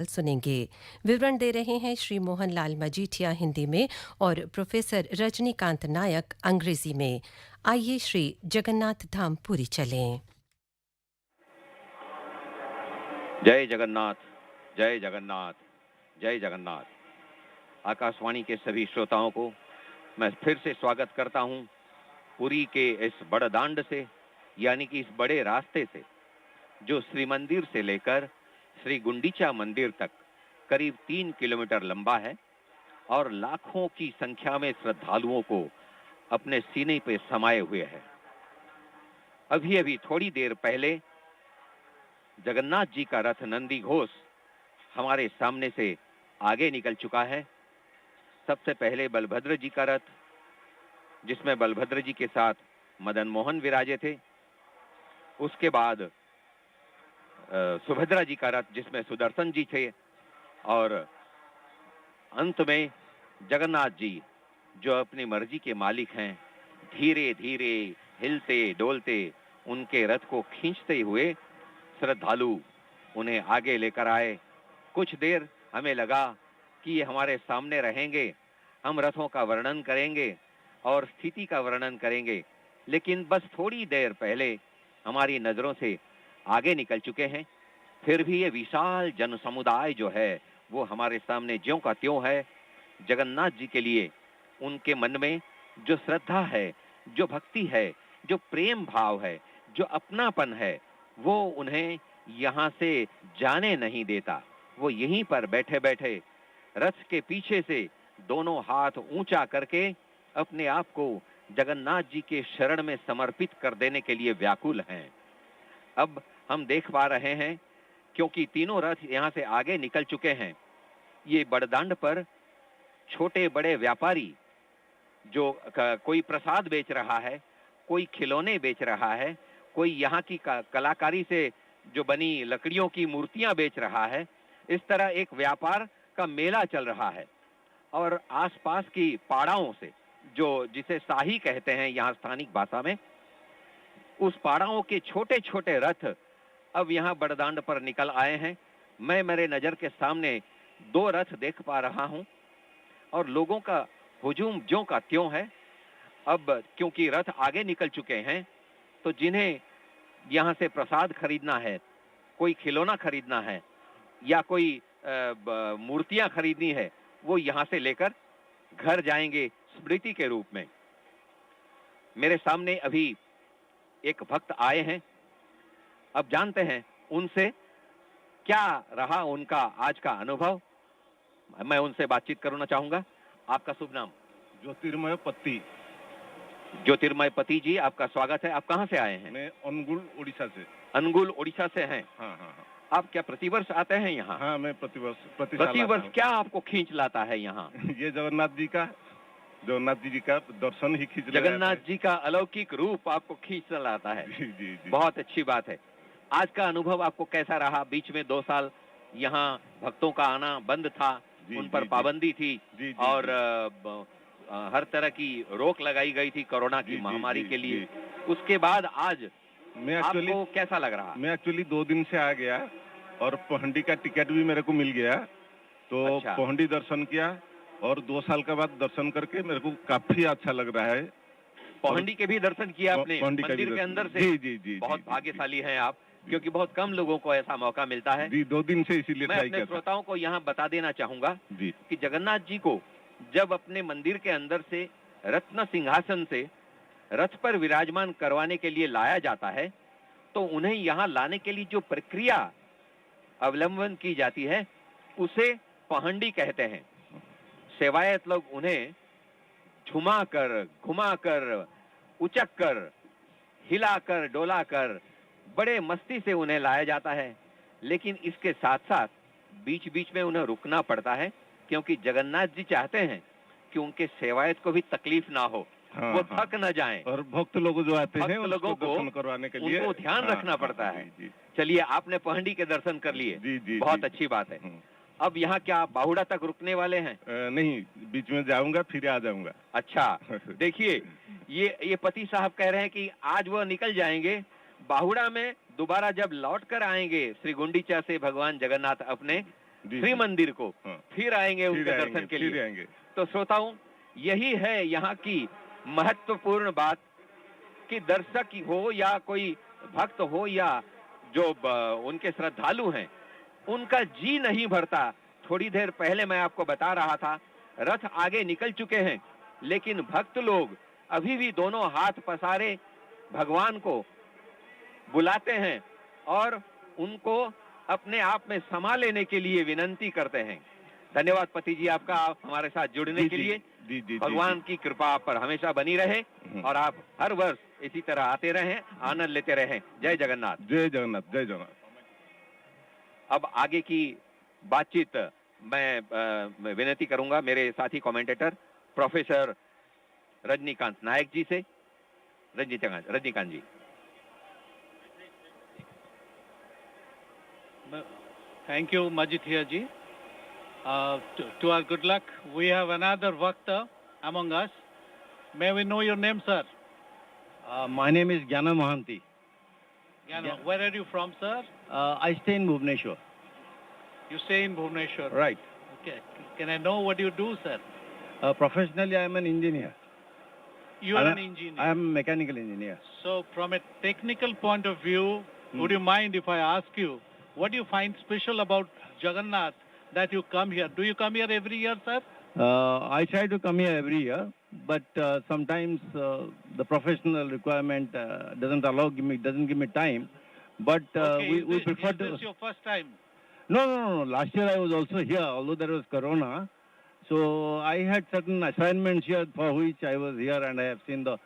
सुनेंगे। विवरण दे रहे हैं श्री मोहन लाल मजीठिया हिंदी में और प्रोफेसर रजनीकांत नायक अंग्रेजी में। आइए श्री जगन्नाथ धाम पुरी चलें। जय जगन्नाथ, जय जगन्नाथ, जय जगन्नाथ। आकाशवाणी के सभी श्रोताओं को मैं फिर से स्वागत करता हूं पुरी के इस बड़दांड से, यानी कि इस बड़े रास्ते से, जो श्री मंदिर से लेकर श्री गुंडीचा मंदिर तक करीब 3 किलोमीटर लंबा है और लाखों की संख्या में श्रद्धालुओं को अपने सीने पे समाये हुए है। अभी अभी थोड़ी देर पहले जगन्नाथ जी का रथ नंदी घोष हमारे सामने से आगे निकल चुका है। सबसे पहले बलभद्र जी का रथ, जिसमें बलभद्र जी के साथ मदन मोहन विराजे थे। उसके बाद सुभद्रा जी का रथ, जिसमें सुदर्शन जी थे, और अंत में जगन्नाथ जी, जो अपनी मर्जी के मालिक हैं, धीरे धीरे हिलते डोलते उनके रथ को खींचते हुए श्रद्धालु उन्हें आगे लेकर आए। कुछ देर हमें लगा कि ये हमारे सामने रहेंगे, हम रथों का वर्णन करेंगे और स्थिति का वर्णन करेंगे, लेकिन बस थोड़ी देर पहले हमारी नजरों से आगे निकल चुके हैं। फिर भी ये विशाल जन समुदाय जो है वो हमारे सामने ज्यों का त्यों है। जगन्नाथ जी के लिए उनके मन में जो श्रद्धा है, जो भक्ति है, जो प्रेम भाव है, जो अपनापन है, वो उन्हें यहाँ से जाने नहीं देता। वो यहीं पर बैठे बैठे रथ के पीछे से दोनों हाथ ऊंचा करके अपने आप को जगन्नाथ जी के शरण में समर्पित कर देने के लिए व्याकुल हैं। अब हम देख पा रहे हैं, क्योंकि तीनों रथ यहाँ से आगे निकल चुके हैं, ये बड़दांड पर छोटे बड़े व्यापारी, जो कोई प्रसाद बेच रहा है, कोई खिलौने बेच रहा है, कोई यहाँ की कलाकारी से जो बनी लकड़ियों की मूर्तियां बेच रहा है, इस तरह एक व्यापार का मेला चल रहा है। और आसपास की पाड़ाओं से, जो जिसे शाही कहते हैं यहाँ स्थानिक भाषा में, उस पाड़ाओं के छोटे छोटे रथ अब यहाँ बड़दांड पर निकल आए हैं। मैं मेरे नजर के सामने 2 रथ देख पा रहा हूँ और लोगों का हुजूम ज्यों का त्यों है। अब क्योंकि रथ आगे निकल चुके हैं, तो जिन्हें यहाँ से प्रसाद खरीदना है, कोई खिलौना खरीदना है या कोई मूर्तियां खरीदनी है, वो यहाँ से लेकर घर जाएंगे स्मृति के रूप में। मेरे सामने अभी एक भक्त आए हैं, अब जानते हैं उनसे क्या रहा उनका आज का अनुभव। मैं उनसे बातचीत करना चाहूंगा। आपका शुभ नाम? ज्योतिर्मय पति। ज्योतिर्मय पति जी, आपका स्वागत है। आप कहाँ से आए हैं? मैं अनुगुल उड़ीसा से। अनुगुल उड़ीसा से हैं? हाँ हाँ हाँ। आप क्या प्रतिवर्ष आते हैं यहाँ? हाँ, मैं प्रतिवर्ष क्या आपको खींच लाता है यहाँ? ये जगन्नाथ जी का दर्शन ही खींच लाता है। जगन्नाथ जी का अलौकिक रूप आपको खींच लाता है। जी जी जी। बहुत अच्छी बात है। आज का अनुभव आपको कैसा रहा? बीच में 2 साल यहाँ भक्तों का आना बंद था, उन पर पाबंदी थी और हर तरह की रोक लगाई गई थी कोरोना की महामारी के लिए। उसके बाद आज आपको कैसा लग रहा? मैं एक्चुअली 2 दिन से आ गया और पहंडी का टिकट भी मेरे को मिल गया, तो अच्छा। पहंडी दर्शन किया और 2 साल के बाद दर्शन करके मेरे को काफी अच्छा लग रहा है। पहंडी के भी दर्शन किया आपने मंदिर के अंदर से? जी जी जी। बहुत भाग्यशाली हैं आप, क्योंकि बहुत कम लोगों को ऐसा मौका मिलता है। जी, 2 दिन से इसीलिए मैं अपने श्रोताओं को यहाँ बता देना चाहूंगा कि जगन्नाथ जी को जब अपने मंदिर के अंदर से रत्न सिंहासन से रथ पर विराजमान करवाने के लिए लाया जाता है, तो उन्हें यहाँ लाने के लिए जो प्रक्रिया अवलंबन की जाती है उसे पहंडी कहते हैं। सेवायत लोग उन्हें झुमाकर, घुमाकर, उचककर, हिलाकर, डोलाकर बड़े मस्ती से उन्हें लाया जाता है। लेकिन इसके साथ साथ बीच बीच में उन्हें रुकना पड़ता है, क्योंकि जगन्नाथ जी चाहते हैं कि उनके सेवायत को भी तकलीफ ना हो, वो थक न जाएं। और भक्त लोग जो आते हैं लोगों को दर्शन करवाने के लिए उनको ध्यान रखना पड़ता है। चलिए, आपने पहंडी के दर्शन कर लिए, बहुत अच्छी बात है। अब यहाँ क्या बाहुड़ा तक रुकने वाले हैं? नहीं, बीच में जाऊंगा फिर आ जाऊंगा। अच्छा, देखिए ये पति साहब कह रहे हैं कि आज वो निकल जाएंगे, बाहुड़ा में दोबारा जब लौट कर आएंगे श्री गुंडीचा से भगवान जगन्नाथ अपने जी, श्री जी। मंदिर को हाँ। फिर आएंगे फिर उनके आएंगे, दर्शन के फिर लिए। आएंगे। तो श्रोताओं, यही है यहाँ की महत्वपूर्ण बात कि दर्शक हो या कोई भक्त हो या जो उनके श्रद्धालु हैं, उनका जी नहीं भरता। थोड़ी देर पहले मैं आपको बता रहा था, रथ आगे निकल चुके हैं, लेकिन भक्त लोग अभी भी दोनों हाथ पसारे भगवान को बुलाते हैं और उनको अपने आप में समा लेने के लिए विनंती करते हैं। धन्यवाद पति जी आपका, आप हमारे साथ जुड़ने जी, के जी, लिए। जी, जी, भगवान जी। की कृपा आप पर हमेशा बनी रहे और आप हर वर्ष इसी तरह आते रहें, आनंद लेते रहें। जय जगन्नाथ। जय जगन्नाथ, जय जगन्नाथ। अब आगे की बातचीत मैं विनती करूंगा मेरे साथी कमेंटेटर प्रोफेसर रजनीकांत नायक जी से। रजनीकांत जी। Thank you, Majithia ji. To our good luck, we have another Vakta among us. May we know your name, sir? My name is Gyana Mahanti. Gyana, where are you from, sir? I stay in Bhubaneswar. You stay in Bhubaneswar. Right. Okay. Can I know what you do, sir? Professionally, I am an engineer. You are an engineer. I am a mechanical engineer. So, from a technical point of view, would you mind if I ask you, what do you find special about Jagannath that you come here? Do you come here every year, sir? I try to come here every year, but sometimes the professional requirement doesn't give me time. But Okay, we prefer is to. this your first time? No. Last year I was also here, although there was Corona. So I had certain assignments here for which I was here, and I have seen the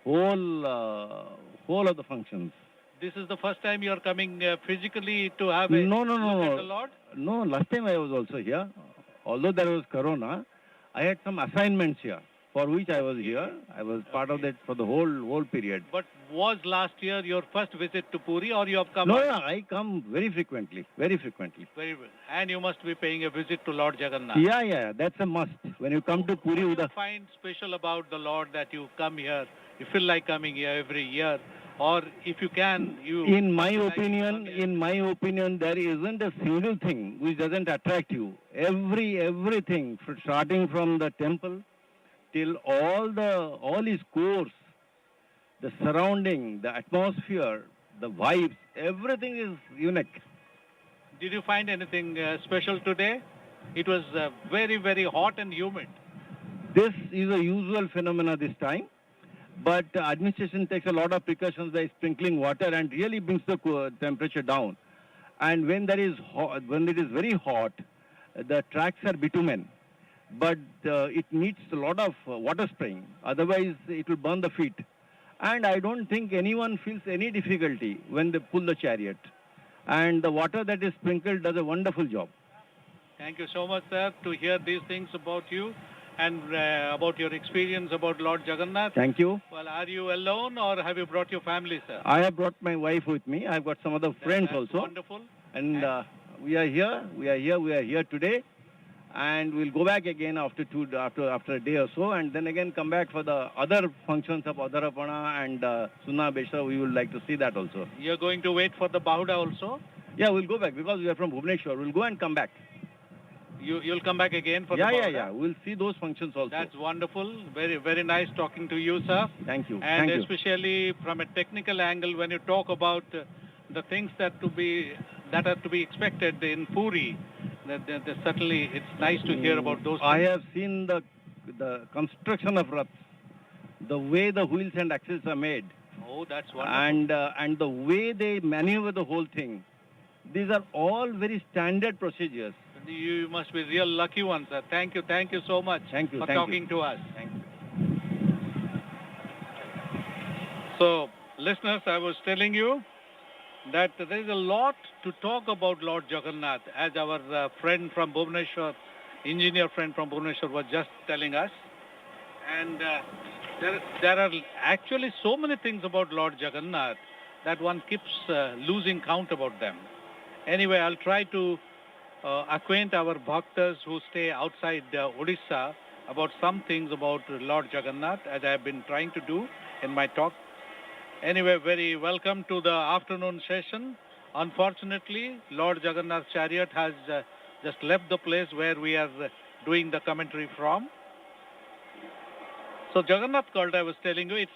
whole of the functions. This is the first time you are coming physically to have a No. look at the Lord? No, last time I was also here. Although there was Corona, I had some assignments here for which I was here. I was part of that for the whole period. But was last year your first visit to Puri, or you have come? No, I come very frequently. Very well. And you must be paying a visit to Lord Jagannath. Yeah, that's a must. When you come to Puri, what do you find special about the Lord that you come here? You feel like coming here every year, or if you can, you. In my opinion, there isn't a single thing which doesn't attract you. Everything, starting from the temple till all his course, the surrounding, the atmosphere, the vibes, everything is unique. Did you find anything special today? It was very hot and humid. This is a usual phenomena this time, but administration takes a lot of precautions by sprinkling water and really brings the temperature down. And when it is very hot, the tracks are bitumen, but it needs a lot of water spraying. Otherwise, it will burn the feet. And I don't think anyone feels any difficulty when they pull the chariot. And the water that is sprinkled does a wonderful job. Thank you so much, sir, to hear these things about you and about your experience about Lord Jagannath. Thank you. Well, are you alone or have you brought your family, sir? I have brought my wife with me. I've got some other friends That's also. Wonderful. And we are here today. And we'll go back again after a day or so, and then again come back for the other functions of Adharapana and Sunna Besha. We would like to see that also. You're going to wait for the Bahuda also? Yeah, we'll go back because we are from Bhubaneswar. We'll go and come back. You'll come back again for the Bahuda? Yeah. We'll see those functions also. That's wonderful. Very nice talking to you, sir. Thank you. And Thank especially from a technical angle, when you talk about the things that are to be expected in Puri, certainly it's nice to hear about those things. I have seen the construction of Raths, the way the wheels and axles are made. Oh, that's wonderful. And the way they maneuver the whole thing. These are all very standard procedures. You must be real lucky one, sir. Thank you so much for talking to us. Thank you. So, listeners, I was telling you that there is a lot to talk about Lord Jagannath, as our friend from Bhubaneswar, engineer friend from Bhubaneswar was just telling us. And there are actually so many things about Lord Jagannath that one keeps losing count about them. Anyway, I'll try to acquaint our bhaktas who stay outside Odisha about some things about Lord Jagannath, as I have been trying to do in my talk. Anyway, very welcome to the afternoon session. Unfortunately, Lord Jagannath's chariot has just left the place where we are doing the commentary from. So Jagannath cult, I was telling you, it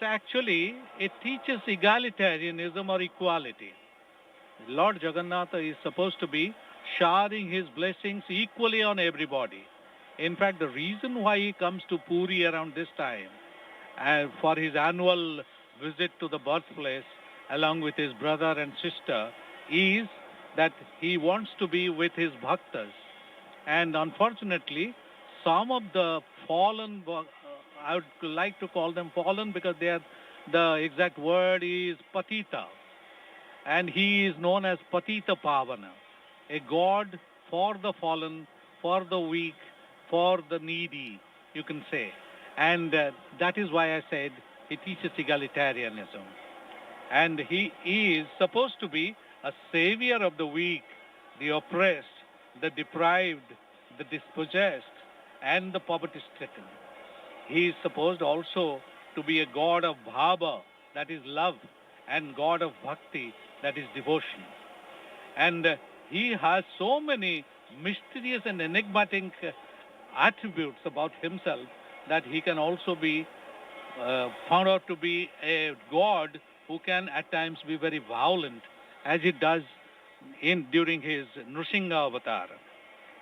teaches egalitarianism or equality. Lord Jagannath is supposed to be showering his blessings equally on everybody. In fact, the reason why he comes to Puri around this time for his annual visit to the birthplace along with his brother and sister is that he wants to be with his bhaktas. And unfortunately, some of the fallen, I would like to call them fallen because the exact word is patita. And he is known as Patita Pavana, a god for the fallen, for the weak, for the needy, you can say. And that is why I said he teaches egalitarianism. And he is supposed to be a savior of the weak, the oppressed, the deprived, the dispossessed, and the poverty-stricken. He is supposed also to be a god of bhava, that is love, and god of bhakti, that is devotion. And he has so many mysterious and enigmatic attributes about himself that he can also be found out to be a god who can at times be very violent, as he does during his Nrsimha avatar.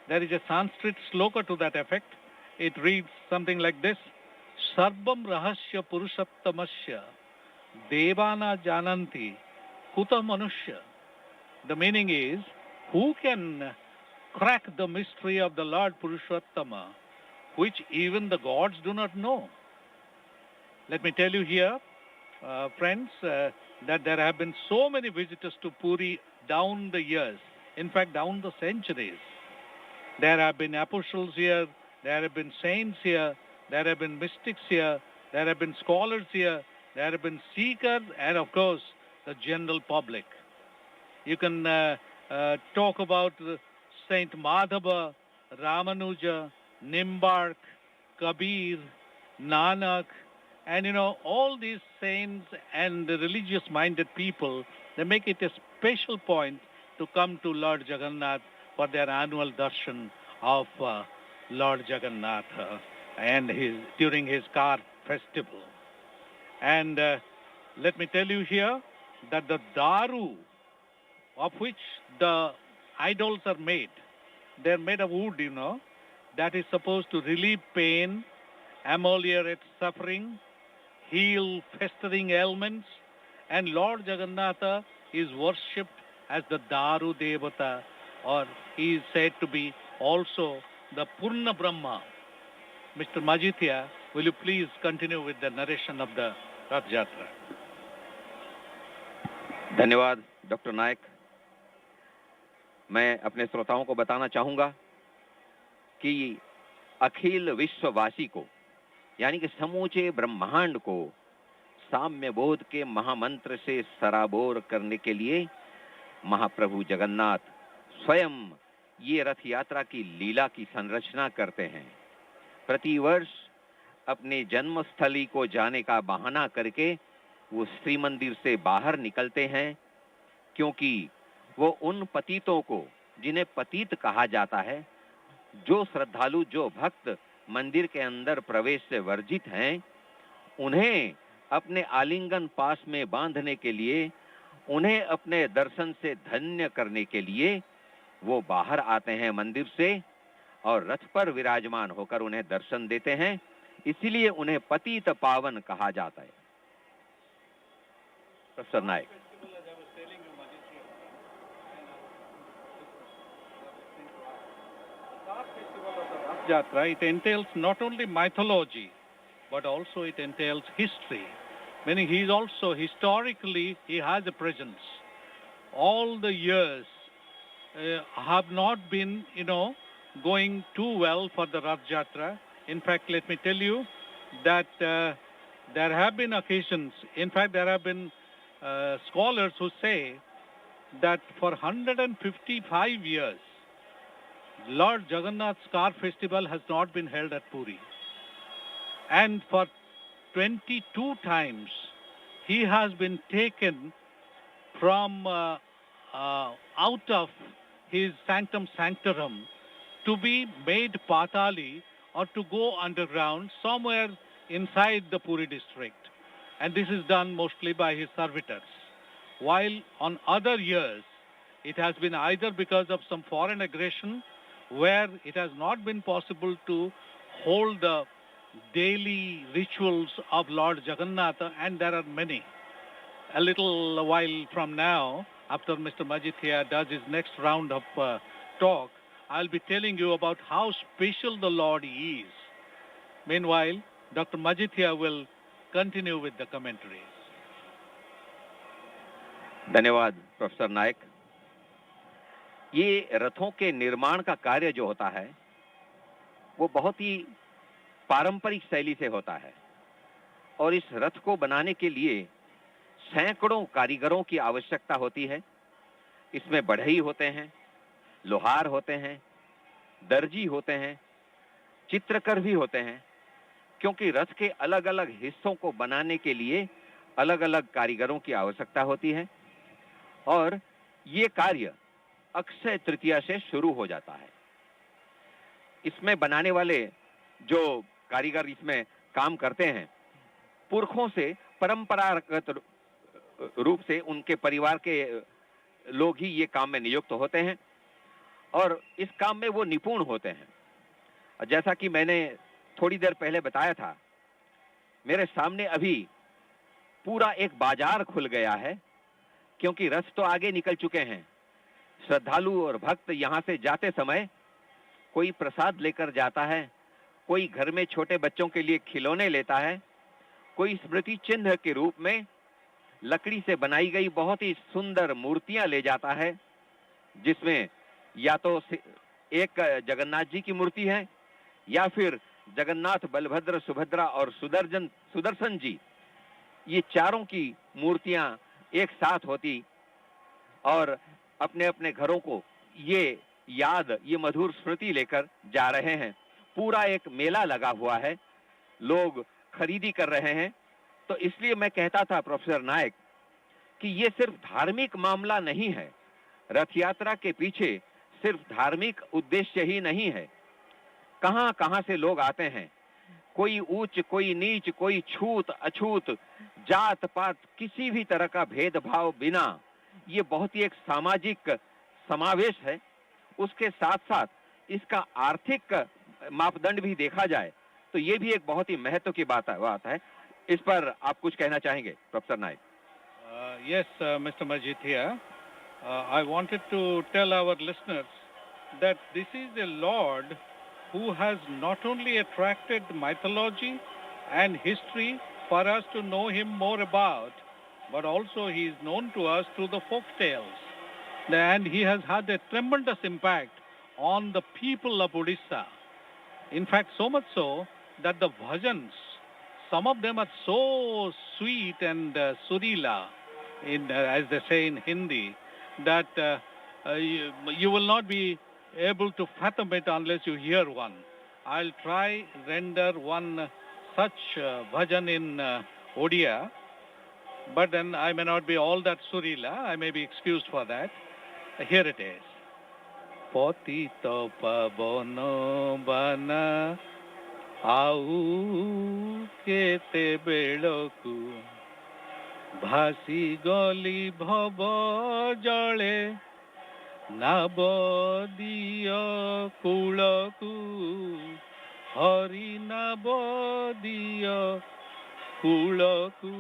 There is a Sanskrit sloka to that effect. It reads something like this: Sarvam rahasya purushattamasya devana jananti kuta manushya. The meaning is, who can crack the mystery of the Lord Purushottama, which even the gods do not know? Let me tell you here, friends, that there have been so many visitors to Puri down the years, in fact down the centuries. There have been apostles here, there have been saints here, there have been mystics here, there have been scholars here, there have been seekers, and of course the general public. You can talk about Saint Madhava, Ramanuja, Nimbark, Kabir, Nanak, and all these saints and religious-minded people, they make it a special point to come to Lord Jagannath for their annual darshan of Lord Jagannath and during his car festival. And let me tell you here that the daru of which the idols are made, they're made of wood, that is supposed to relieve pain, ameliorate suffering, heal festering ailments, and Lord Jagannatha is worshipped as the Daru Devata, or he is said to be also the Purna Brahma. Mr. Majithia, will you please continue with the narration of the Rath Yatra? धन्यवाद doctor नायक। मैं अपने श्रोताओं को बताना चाहूंगा कि अखिल विश्ववासी को, यानी कि समूचे ब्रह्मांड को साम्य बोध के महामंत्र से सराबोर करने के लिए महाप्रभु जगन्नाथ स्वयं ये रथ यात्रा की लीला की संरचना करते हैं। प्रतिवर्ष अपने जन्मस्थली को जाने का बहाना करके वो श्री मंदिर से बाहर निकलते हैं, क्योंकि वो उन पतितों को, जिन्हें पतित कहा जाता है, जो श्रद्धालु, जो भक्त मंदिर के अंदर प्रवेश से वर्जित हैं, उन्हें अपने आलिंगन पास में बांधने के लिए, उन्हें अपने दर्शन से धन्य करने के लिए वो बाहर आते हैं मंदिर से और रथ पर विराजमान होकर उन्हें दर्शन देते हैं। इसीलिए उन्हें पतित पावन कहा जाता है। Professor Nayak. Yatra, it entails not only mythology, but also it entails history. Meaning he is also historically, he has a presence. All the years have not been, going too well for the Rath Yatra. In fact, let me tell you that there have been occasions, in fact, there have been scholars who say that for 155 years, Lord Jagannath's car festival has not been held at Puri. And for 22 times, he has been taken from out of his sanctum sanctorum to be made Patali or to go underground somewhere inside the Puri district. And this is done mostly by his servitors. While on other years, it has been either because of some foreign aggression where it has not been possible to hold the daily rituals of Lord Jagannath, and there are many. A little while from now, after Mr. Majithia does his next round of talk, I'll be telling you about how special the Lord is. Meanwhile, Dr. Majithia will continue with the commentaries. धन्यवाद professor नायक। ये रथों के निर्माण का कार्य जो होता है वो बहुत ही पारंपरिक शैली से होता है और इस रथ को बनाने के लिए सैकड़ों कारीगरों की आवश्यकता होती है। इसमें बढ़ई होते हैं, लोहार होते हैं, दर्जी होते हैं, चित्रकर भी होते हैं, क्योंकि रथ के अलग-अलग हिस्सों को बनाने के लिए अलग-अलग कारीगरों की आवश्यकता होती है और ये कार्य अक्षय तृतीया से शुरू हो जाता है। इसमें बनाने वाले जो कारीगर इसमें काम करते हैं, पुरखों से परंपरागत रूप से उनके परिवार के लोग ही ये काम में नियुक्त होते हैं और इस काम में वो निपुण होते हैं। जैसा कि मैंने थोड़ी देर पहले बताया था, मेरे सामने अभी पूरा एक बाजार खुल गया है, क्योंकि रथ तो आगे निकल चुके हैं। श्रद्धालु और भक्त यहाँ से जाते समय कोई प्रसाद लेकर जाता है, कोई घर में छोटे बच्चों के लिए खिलौने लेता है, कोई स्मृति चिन्ह के रूप में लकड़ी से बनाई गई बहुत ही सुंदर मूर्तियां ले जाता है, जिसमें या तो एक जगन्नाथ जी की मूर्ति है या फिर जगन्नाथ, बलभद्र, सुभद्रा और सुदर्शन जी, ये चारों की मूर्तियां एक साथ होती और अपने अपने घरों को ये याद, ये मधुर स्मृति लेकर जा रहे हैं। पूरा एक मेला लगा हुआ है, लोग खरीदी कर रहे हैं। तो इसलिए मैं कहता था प्रोफेसर नायक कि ये सिर्फ धार्मिक मामला नहीं है। रथ यात्रा के पीछे सिर्फ धार्मिक उद्देश्य ही नहीं है। कहां-कहां से लोग आते हैं, कोई ऊंच, कोई नीच, कोई छूत अछूत, जात पात, किसी भी तरह का भेदभाव बिना ये बहुत ही एक सामाजिक समावेश है। उसके साथ साथ इसका आर्थिक मापदंड भी देखा जाए तो ये भी एक बहुत ही महत्व की बात है। इस पर आप कुछ कहना चाहेंगे professor Nayak? Yes, Mr. Majithia, I wanted to tell our listeners that this is a Lord who has not only attracted mythology and history for us to know him more about, but also he is known to us through the folk tales. And he has had a tremendous impact on the people of Odisha. In fact, so much so that the bhajans, some of them are so sweet and surila, as they say in Hindi, that you will not be able to fathom it unless you hear one. I'll try render one such bhajan in Odia, but then I may not be all that surila. I may be excused for that. Here it is. Patita pavana bana au kete beloku bhasi goli bhava jale nabadiya kulaku hari nabadiya kulaku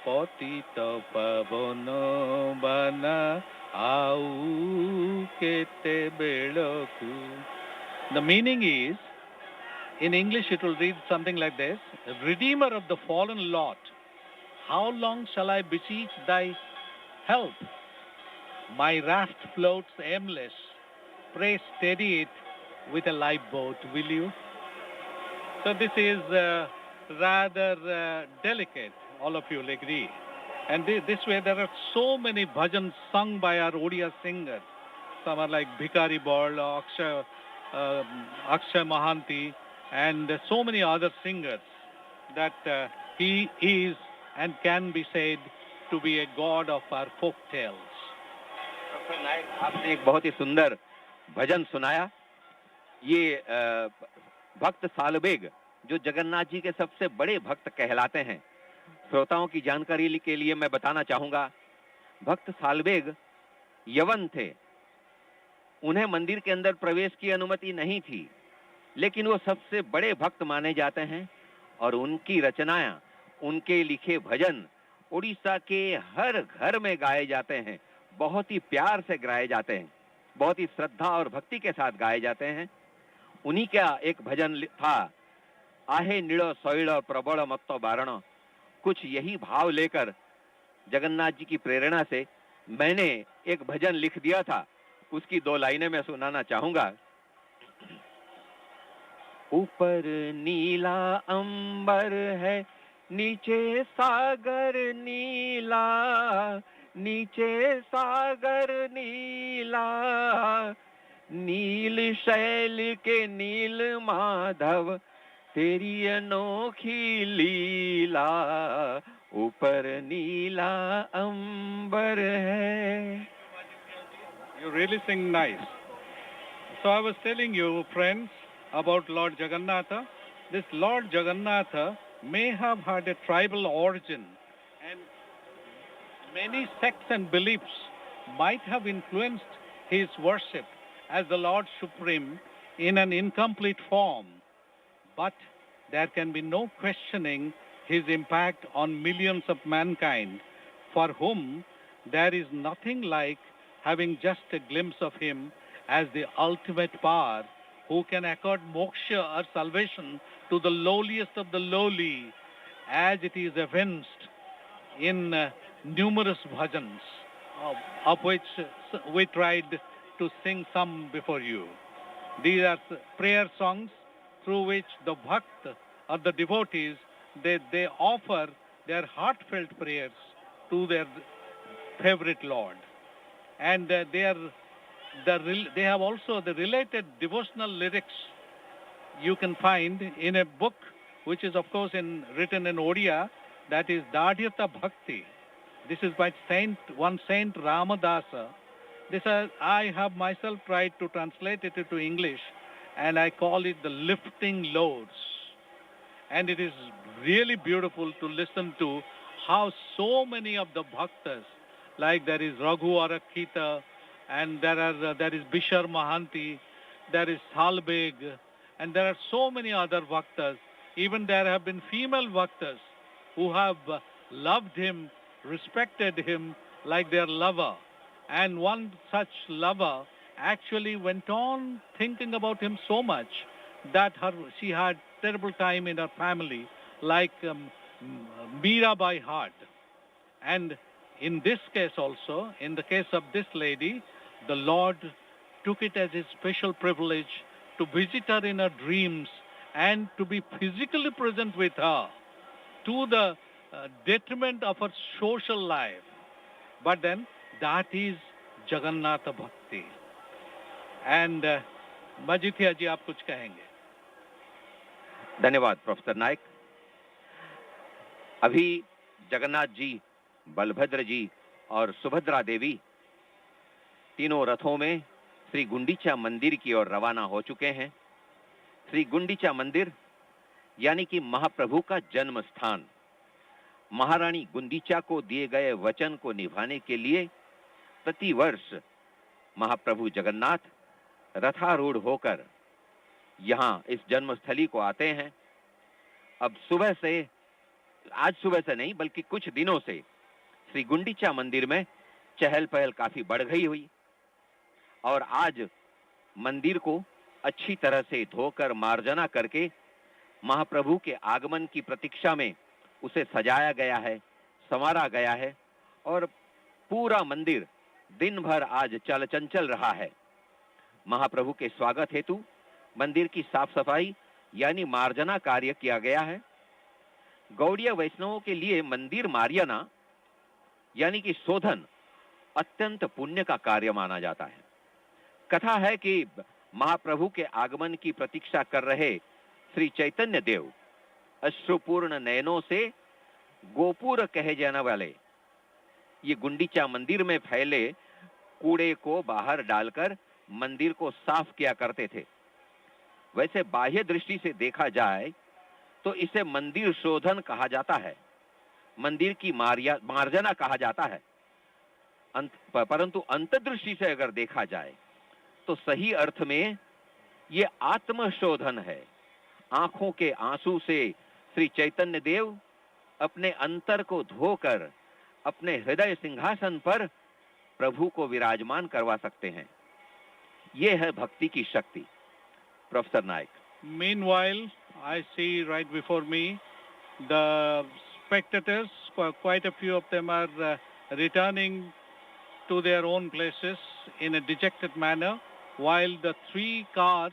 patita pavana bana au kete beloku. The meaning is, in English it will read something like this: Redeemer of the fallen lot, how long shall I beseech thy help? My raft floats aimless. Pray steady it with a lifeboat, will you? So this is rather delicate, all of you will agree. And this way there are so many bhajans sung by our Odia singers. Some are like Bhikari Bal, Akshay Mahanti, and so many other singers, that he is and can be said to be a god of our folk tales. Doctor Nayak, आपने एक बहुत ही सुंदर भजन सुनाया ये भक्त सालबेग जो जगन्नाथ जी के सबसे बड़े भक्त कहलाते हैं, श्रोताओं की जानकारी के लिए मैं बताना चाहूंगा, भक्त सालबेग यवन थे। उन्हें मंदिर के अंदर प्रवेश की अनुमति नहीं थी, लेकिन वो सबसे बड़े भक्त माने जाते हैं और उनकी रचनाएं, उनके लिखे भजन उड़ीसा के हर घर में गाए जाते हैं। बहुत ही प्यार से गाए जाते हैं, बहुत ही श्रद्धा और भक्ति के साथ गाए जाते हैं। उन्हीं का एक भजन था, आहे नीड़ो सोइड़ो प्रबल मत्तो बारण। कुछ यही भाव लेकर जगन्नाथ जी की प्रेरणा से मैंने एक भजन लिख दिया था, उसकी 2 लाइनें मैं सुनाना चाहूंगा। ऊपर नीला अंबर है, नीचे सागर नीला, नीचे सागर नीला, नील शैल के नील माधव तेरी अनोखी लीला, ऊपर नीला अंबर है। You really sing nice. So I was telling you, friends, about Lord Jagannatha. This Lord Jagannatha may have had a tribal origin, and many sects and beliefs might have influenced his worship as the Lord Supreme in an incomplete form. But there can be no questioning his impact on millions of mankind, for whom there is nothing like having just a glimpse of him as the ultimate power who can accord moksha or salvation to the lowliest of the lowly, as it is evinced in numerous bhajans, of which we tried to sing some before you. These are prayer songs through which the bhakt or the devotees, they offer their heartfelt prayers to their favorite Lord. And they have also the related devotional lyrics you can find in a book which is of course written in Odia, that is Dadyata Bhakti. This is by Saint Ramadasa. This I have myself tried to translate it into English, and I call it the lifting loads. And it is really beautiful to listen to how so many of the bhaktas, like there is Raghu Arakita, and there is Bishar Mahanti, there is Salbeg, and there are so many other bhaktas. Even there have been female bhaktas who have loved him, respected him like their lover. And one such lover actually went on thinking about him so much that she had terrible time in her family, like Meera by heart. And in this case also, in the case of this lady, the Lord took it as a special privilege to visit her in her dreams and to be physically present with her, to the detriment of her social life. But then that is Jagannath Bhakti. And Majithia ji, आप कुछ कहेंगे? धन्यवाद professor नायक। अभी जगन्नाथ जी, बलभद्र जी और सुभद्रा देवी तीनों रथों में श्री गुंडीचा मंदिर की ओर रवाना हो चुके हैं। श्री गुंडीचा मंदिर यानी कि महाप्रभु का जन्म स्थान। महारानी गुंडीचा को दिए गए वचन को निभाने के लिए प्रतिवर्ष महाप्रभु जगन्नाथ रथारूढ़ होकर यहाँ इस जन्मस्थली को आते हैं। अब आज सुबह से नहीं बल्कि कुछ दिनों से श्री गुंडीचा मंदिर में चहल पहल काफी बढ़ गई हुई और आज मंदिर को अच्छी तरह से धोकर मार्जना करके महाप्रभु के आगमन की प्रतीक्षा में उसे सजाया गया है, संवारा गया है और पूरा मंदिर दिन भर आज चल चंचल रहा है। महाप्रभु के स्वागत हेतु मंदिर की साफ सफाई यानी मार्जना कार्य किया गया है। गौड़ीय वैष्णवों के लिए मंदिर मार्जना यानी कि शोधन अत्यंत पुण्य का कार्य माना जाता है। कथा है कि महाप्रभु के आगमन की प्रतीक्षा कर रहे श्री चैतन्य देव अश्रुपूर्ण नयनों से गोपुर कहे जाने वाले ये गुंडीचा मंदिर में फैले कूड़े को बाहर डालकर मंदिर को साफ किया करते थे। वैसे बाह्य दृष्टि से देखा जाए तो इसे मंदिर शोधन कहा जाता है, मंदिर की मार्जना कहा जाता है। परंतु अंतर्दृष्टि से अगर देखा जाए तो सही अर्थ में ये आत्मशोधन है। आंखों के आंसू से श्री चैतन्य देव अपने अंतर को धोकर अपने हृदय सिंहासन पर प्रभु को विराजमान करवा सकते हैं। ये है भक्ति की शक्ति। Professor Nayak. Meanwhile, I see right before me the spectators, quite a few of them are returning to their own places in a dejected manner, while the 3 cars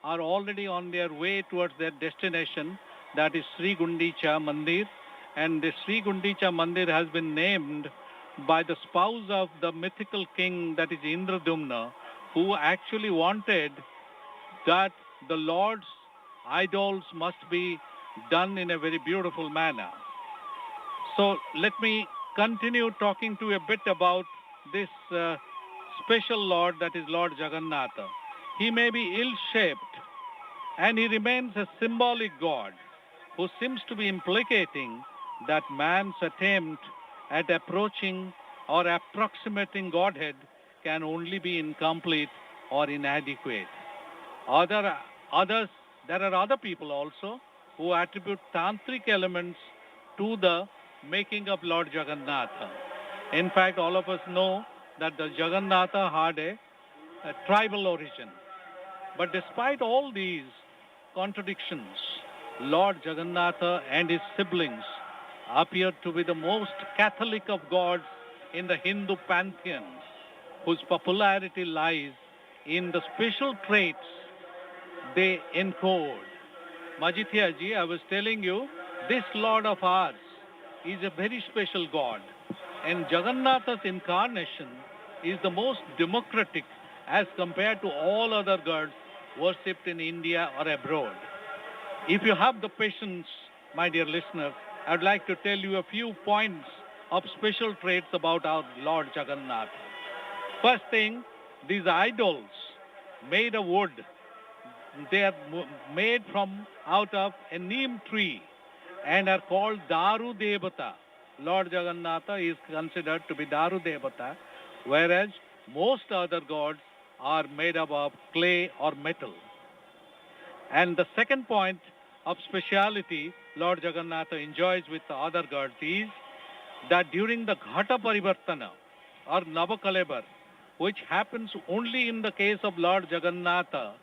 are already on their way towards their destination, that is Sri Gundicha Mandir. And the Sri Gundicha Mandir has been named by the spouse of the mythical king, that is Indradumna, who actually wanted that the Lord's idols must be done in a very beautiful manner. So let me continue talking to you a bit about this special Lord, that is Lord Jagannatha. He may be ill-shaped and he remains a symbolic God who seems to be implicating that man's attempt at approaching or approximating Godhead can only be incomplete or inadequate. There are other people also who attribute tantric elements to the making of Lord Jagannatha. In fact, all of us know that the Jagannatha had a tribal origin. But despite all these contradictions, Lord Jagannatha and his siblings appear to be the most Catholic of gods in the Hindu pantheon, whose popularity lies in the special traits they encode. Majithya ji, I was telling you, this Lord of ours is a very special God, and Jagannatha's incarnation is the most democratic as compared to all other gods worshipped in India or abroad. If you have the patience, my dear listeners, I'd like to tell you a few points of special traits about our Lord Jagannath. First thing, these idols made of wood, they are made from out of a neem tree and are called Daru Devata. Lord Jagannatha is considered to be Daru Devata, whereas most other gods are made up of clay or metal. And the second point of speciality Lord Jagannatha enjoys with the other gods is that during the Ghata Parivartana or Navakalebar, which happens only in the case of Lord Jagannatha,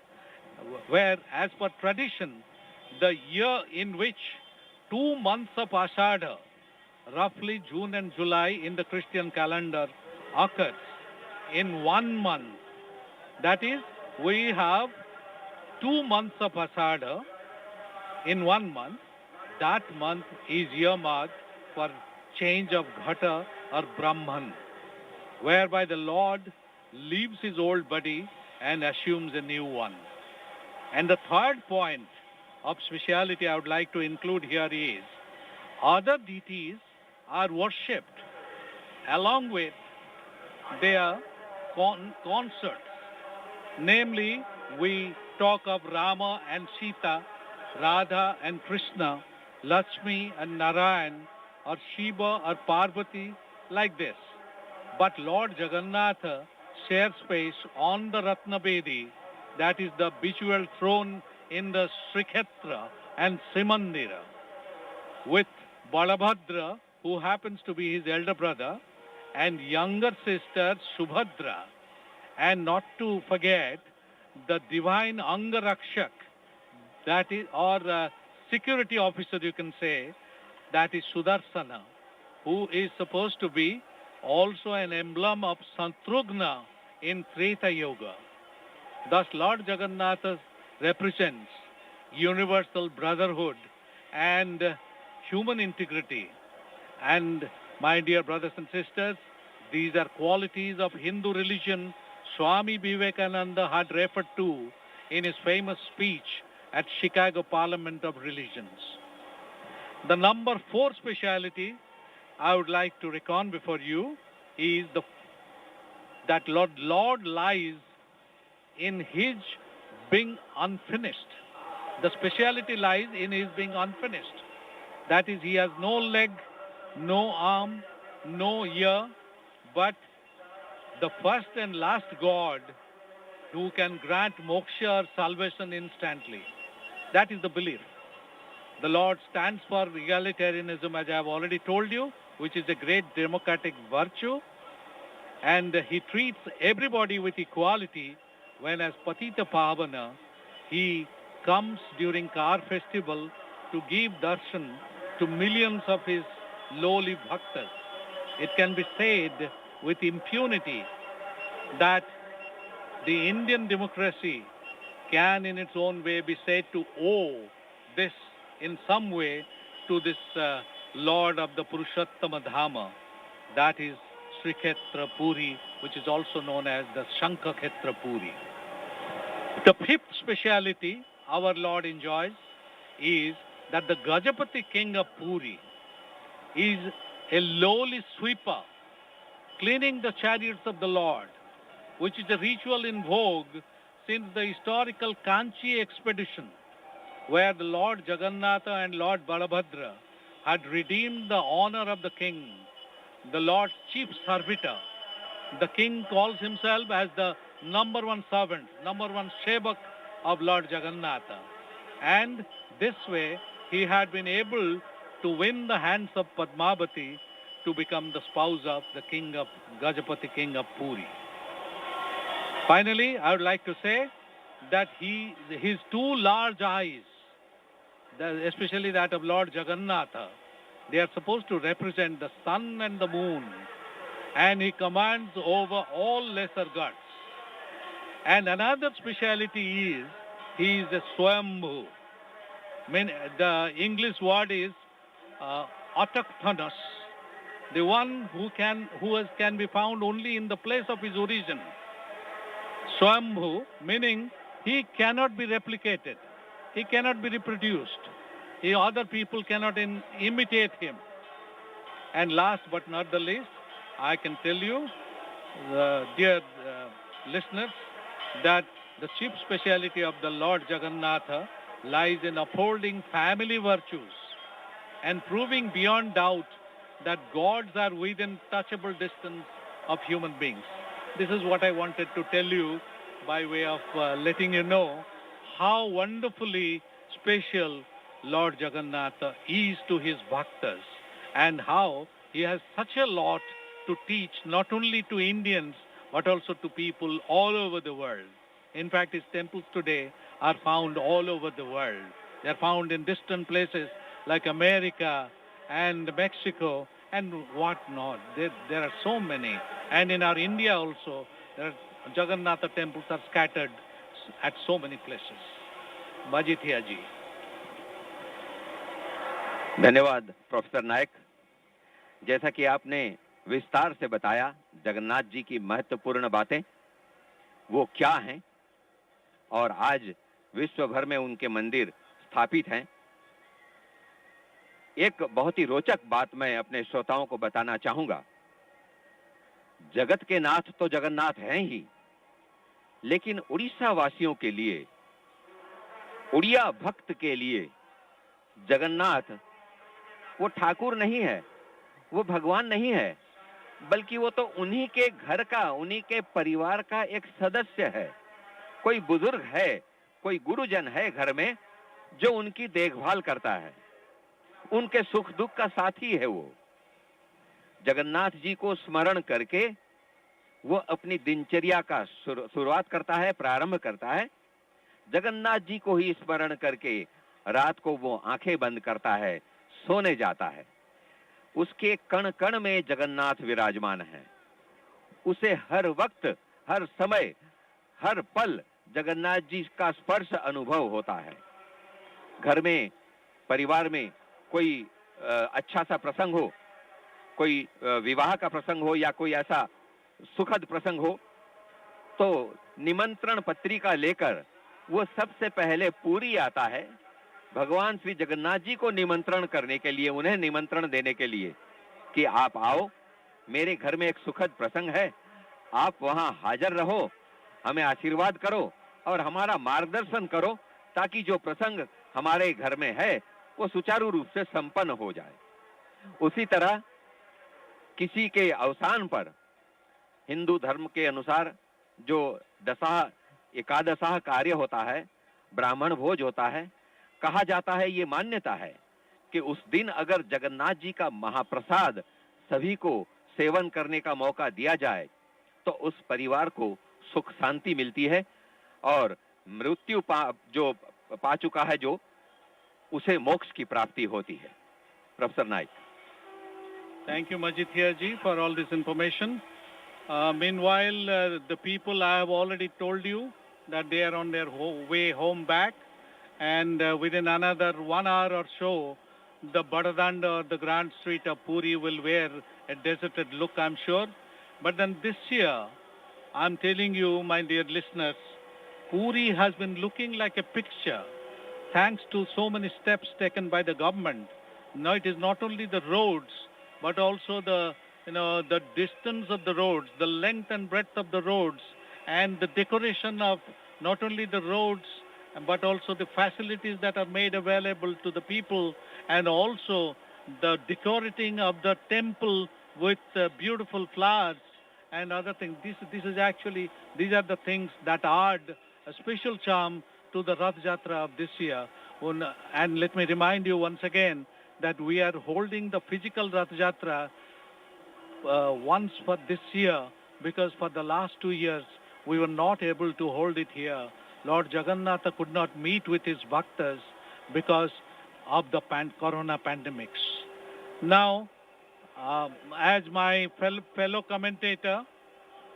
where as per tradition, the year in which 2 months of Ashadha, roughly June and July in the Christian calendar, occurs in 1 month. That is, we have 2 months of Ashadha in 1 month. That month is earmarked for change of Ghata or Brahman, whereby the Lord leaves his old body and assumes a new one. And the third point of speciality I would like to include here is other deities are worshipped along with their consorts. Namely, we talk of Rama and Sita, Radha and Krishna, Lakshmi and Narayan, or Shiva or Parvati, like this. But Lord Jagannatha shares space on the Ratnabedi, that is the bejeweled throne in the Srikshetra and Srimandira, with Balabhadra, who happens to be his elder brother, and younger sister Subhadra, and not to forget the divine Angarakshak, that is, or security officer you can say, that is Sudarsana, who is supposed to be also an emblem of Santrugna in Treta Yoga. Thus Lord Jagannatha represents universal brotherhood and human integrity. And my dear brothers and sisters, these are qualities of Hindu religion Swami Vivekananda had referred to in his famous speech at Chicago Parliament of Religions. The number 4 speciality I would like to recount before you is that Lord lies in his being unfinished. The speciality lies in his being unfinished. That is, he has no leg, no arm, no ear, but the first and last God who can grant moksha or salvation instantly. That is the belief. The Lord stands for egalitarianism, as I have already told you, which is a great democratic virtue. And he treats everybody with equality when, as Patita Pavana, he comes during Kar festival to give darshan to millions of his lowly bhaktas. It can be said with impunity that the Indian democracy can in its own way be said to owe this in some way to this Lord of the Purushottama Dhama, that is Sri Kshetra Puri, which is also known as the Shankha Kshetra Puri. The fifth speciality our Lord enjoys is that the Gajapati king of Puri is a lowly sweeper cleaning the chariots of the Lord, which is a ritual in vogue since the historical Kanchi expedition, where the Lord Jagannatha and Lord Balabhadra had redeemed the honor of the king, the Lord's chief servitor. The king calls himself as the number one servant, number one Shebak of Lord Jagannatha. And this way, he had been able to win the hands of Padmavati to become the spouse of the king of Gajapati, king of Puri. Finally, I would like to say that his two large eyes, especially that of Lord Jagannatha, they are supposed to represent the sun and the moon, and he commands over all lesser gods. And another speciality is he is a Swambhu. The English word is autochthonous, the one who can be found only in the place of his origin. Swambhu, meaning he cannot be replicated, he cannot be reproduced, other people cannot imitate him. And last but not the least, I can tell you, dear listeners, that the chief speciality of the Lord Jagannatha lies in upholding family virtues and proving beyond doubt that gods are within touchable distance of human beings. This is what I wanted to tell you by way of letting you know how wonderfully special Lord Jagannatha is to his bhaktas, and how he has such a lot to teach not only to Indians but also to people all over the world. In fact, his temples today are found all over the world. They are found in distant places like America and Mexico and whatnot. There are so many. And in our India also, Jagannatha temples are scattered at so many places. Bajithiya ji. धन्यवाद professor नायक। जैसा कि आपने विस्तार से बताया जगन्नाथ जी की महत्वपूर्ण बातें वो क्या हैं और आज विश्व भर में उनके मंदिर स्थापित हैं। एक बहुत ही रोचक बात मैं अपने श्रोताओं को बताना चाहूंगा। जगत के नाथ तो जगन्नाथ हैं ही, लेकिन उड़ीसा वासियों के लिए, उड़िया भक्त के लिए जगन्नाथ वो ठाकुर नहीं है, वो भगवान नहीं है, बल्कि वो तो उन्हीं के घर का, उन्हीं के परिवार का एक सदस्य है। कोई बुजुर्ग है, कोई गुरुजन है घर में जो उनकी देखभाल करता है, उनके सुख दुख का साथी है। वो जगन्नाथ जी को स्मरण करके वो अपनी दिनचर्या का शुरुआत करता है, प्रारंभ करता है। जगन्नाथ जी को ही स्मरण करके रात को वो आंखें बंद करता है, सोने जाता है। उसके कण कण में जगन्नाथ विराजमान है। उसे हर वक्त, हर समय, हर पल जगन्नाथ जी का स्पर्श अनुभव होता है। घर में, परिवार में कोई अच्छा सा प्रसंग हो, कोई विवाह का प्रसंग हो या कोई ऐसा सुखद प्रसंग हो, तो निमंत्रण पत्रिका लेकर वो सबसे पहले पूरी आता है भगवान श्री जगन्नाथ जी को निमंत्रण करने के लिए, उन्हें निमंत्रण देने के लिए कि आप आओ, मेरे घर में एक सुखद प्रसंग है, आप वहां हाजिर रहो, हमें आशीर्वाद करो और हमारा मार्गदर्शन करो ताकि जो प्रसंग हमारे घर में है वो सुचारू रूप से संपन्न हो जाए। उसी तरह किसी के अवसान पर हिंदू धर्म के अनुसार जो दशा एकादशाह कार्य होता है, ब्राह्मण भोज होता है, कहा जाता है, ये मान्यता है कि उस दिन अगर जगन्नाथ जी का महाप्रसाद सभी को सेवन करने का मौका दिया जाए तो उस परिवार को सुख शांति मिलती है और मृत्यु जो पा चुका है जो उसे मोक्ष की प्राप्ति होती है। Professor Naik. Thank you, Majithia ji, for all this information. Meanwhile, the people, I have already told you that they are on their way home back, and within another 1 hour or so, the Badadanda or the Grand Street of Puri will wear a deserted look, I'm sure. But then this year, I'm telling you, my dear listeners, Puri has been looking like a picture, thanks to so many steps taken by the government. Now it is not only the roads, but also the distance of the roads, the length and breadth of the roads, and the decoration of not only the roads, but also the facilities that are made available to the people, and also the decorating of the temple with beautiful flowers and other things. This is actually, these are the things that add a special charm to the Rath Yatra of this year. And let me remind you once again that we are holding the physical Rath Yatra once for this year, because for the last 2 years we were not able to hold it here. Lord Jagannath could not meet with his bhaktas because of the corona pandemics. Now, as my fellow commentator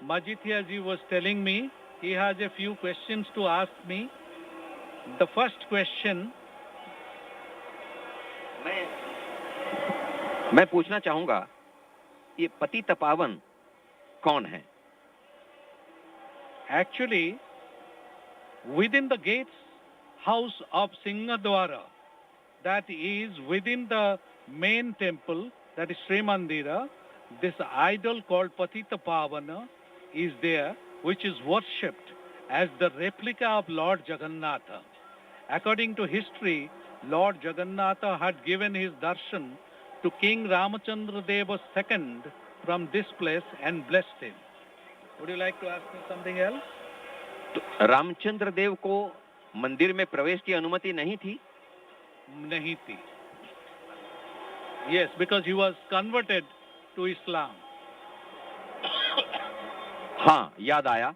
Majithia ji was telling me, he has a few questions to ask me. The first question, मैं पूछना चाहूंगा, ये पतित पावन कौन है? Actually, within the gates house of Singhadwara, that is within the main temple, that is Sri Mandira, this idol called Patita Pavana is there, which is worshipped as the replica of Lord Jagannath. According to history, Lord Jagannath had given his darshan to King Ramachandra Deva II from this place and blessed him. Would you like to ask me something else? तो रामचंद्र देव को मंदिर में प्रवेश की अनुमति नहीं थी? नहीं थी. Yes, because he was converted to Islam. हाँ, याद आया,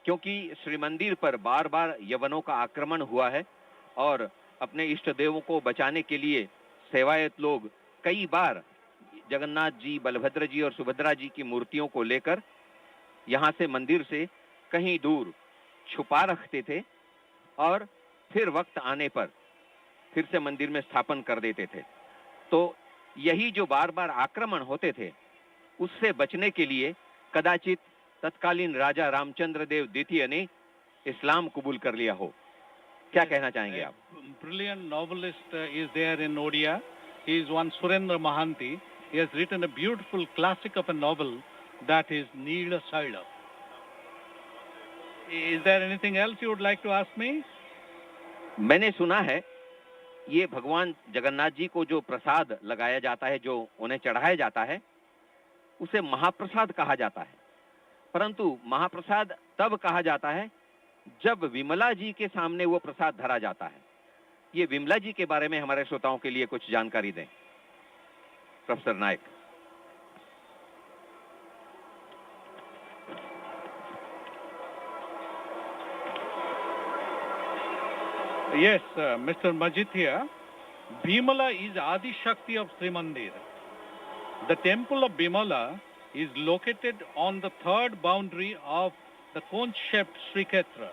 क्योंकि श्री मंदिर पर बार बार यवनों का आक्रमण हुआ है और अपने इष्ट देवों को बचाने के लिए सेवायत लोग कई बार जगन्नाथ जी, बलभद्र जी और सुभद्रा जी की मूर्तियों को लेकर यहाँ से मंदिर से कहीं दूर छुपा रखते थे और फिर वक्त आने पर फिर से मंदिर में स्थापन कर देते थे. तो यही जो बार बार आक्रमण होते थे, उससे बचने के लिए कदाचित तत्कालीन राजा रामचंद्र देव द्वितीय ने इस्लाम कबूल कर लिया हो. क्या कहना चाहेंगे आप? Brilliant novelist is there in Odia. He is one Surendra Mahanti. He has written a beautiful classic of a novel that is Neela Saila. Is there anything else you would like to ask me? मैंने सुना है ये भगवान जगन्नाथ जी को जो प्रसाद लगाया जाता है, जो उन्हें चढ़ाया जाता है, उसे महाप्रसाद कहा जाता है. परंतु महाप्रसाद तब कहा जाता है जब विमला जी के सामने वो प्रसाद धरा जाता है. ये विमला जी के बारे में हमारे श्रोताओं के लिए कुछ जानकारी दें, professor Nayak. Yes, Mr. Majithia, Bhimala is Adi Shakti of Sri Mandir. The temple of Bhimala is located on the third boundary of the conch-shaped Sri Kshetra.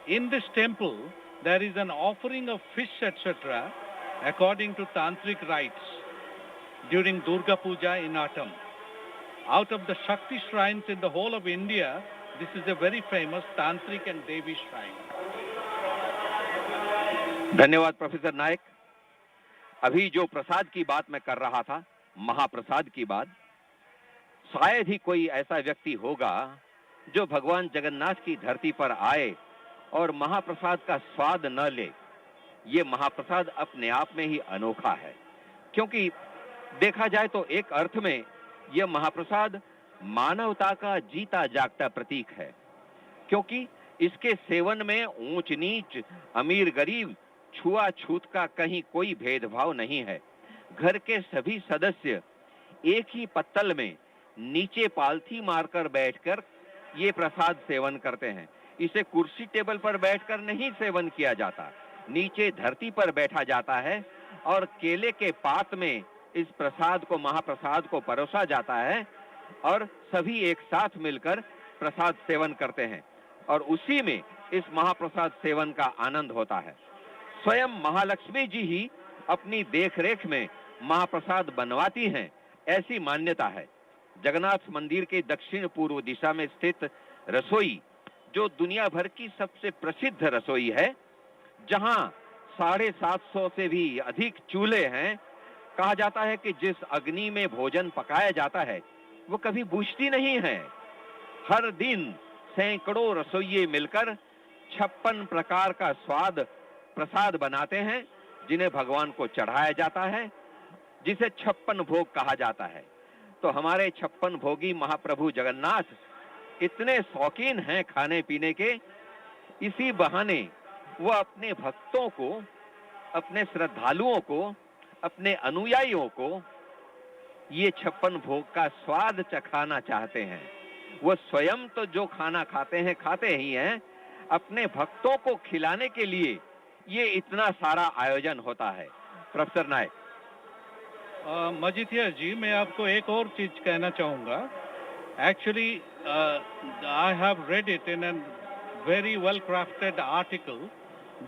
In this temple, there is an offering of fish, etc., according to tantric rites during Durga Puja in autumn. Out of the Shakti shrines in the whole of India, this is a very famous tantric and Devi shrine. धन्यवाद professor नायक. अभी जो प्रसाद की बात मैं कर रहा था, महाप्रसाद की बात, शायद ही कोई ऐसा व्यक्ति होगा जो भगवान जगन्नाथ की धरती पर आए और महाप्रसाद का स्वाद न ले, ये महाप्रसाद अपने आप में ही अनोखा है। क्योंकि देखा जाए तो एक अर्थ में यह महाप्रसाद मानवता का जीता जागता प्रतीक है, क्योंकि इसके सेवन में ऊंच नीच, अमीर गरीब, छुआछूत का कहीं कोई भेदभाव नहीं है। घर के सभी सदस्य एक ही पत्तल में नीचे पालथी मारकर बैठकर ये प्रसाद सेवन करते हैं। इसे कुर्सी टेबल पर बैठकर नहीं सेवन किया जाता, नीचे धरती पर बैठा जाता है और केले के पात में इस प्रसाद को, महाप्रसाद को परोसा जाता है और सभी एक साथ मिलकर प्रसाद सेवन करते हैं और उसी में इस महाप्रसाद सेवन का आनंद होता है। स्वयं महालक्ष्मी जी ही अपनी देखरेख में महाप्रसाद बनवाती हैं, ऐसी मान्यता है। जगन्नाथ मंदिर के दक्षिण पूर्व दिशा में स्थित रसोई, जो दुनिया भर की सबसे प्रसिद्ध रसोई है, जहां 750 से भी अधिक चूल्हे हैं, कहा जाता है कि जिस अग्नि में भोजन पकाया जाता है वो कभी बुझती नहीं है। हर दिन सैकड़ों रसोइये मिलकर 56 प्रकार का स्वाद प्रसाद बनाते हैं, जिन्हें भगवान को चढ़ाया जाता है, जिसे 56 भोग कहा जाता है। तो हमारे 56 भोगी महाप्रभु जगन्नाथ इतने शौकीन हैं खाने पीने के, इसी बहाने वो अपने भक्तों को, अपने श्रद्धालुओं को, अपने अनुयायियों को ये 56 भोग का स्वाद चखाना चाहते हैं। वो स्वयं तो जो खाना खाते ही हैं, अपने भक्तों को खिलाने के लिए ये इतना सारा आयोजन होता है। प्रोफेसर नायक। मजीठिया जी, मैं आपको एक और चीज कहना चाहूंगा। Actually I have read it in an very well crafted article,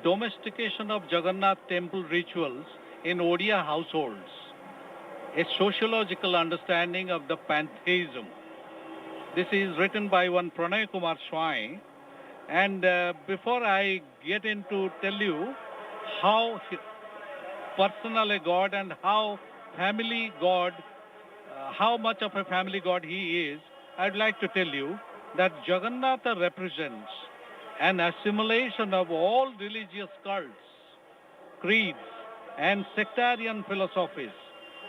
domestication of Jagannath temple rituals in Odia households, a sociological understanding of the pantheism. This is written by one Pranay Kumar Swai. And before I get into tell you how personal a God and how family God, how much of a family God he is, I'd like to tell you that Jagannatha represents an assimilation of all religious cults, creeds, and sectarian philosophies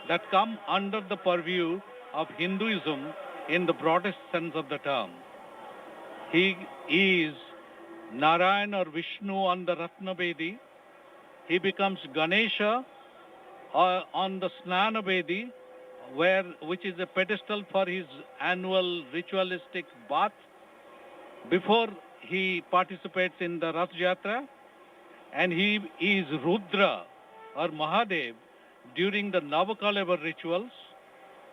that come under the purview of Hinduism in the broadest sense of the term. He is Narayan or Vishnu on the Ratna Vedi. He becomes Ganesha on the Snana Vedi, which is a pedestal for his annual ritualistic bath. Before he participates in the Rath Yatra, and he is Rudra or Mahadev during the Navakaleva rituals.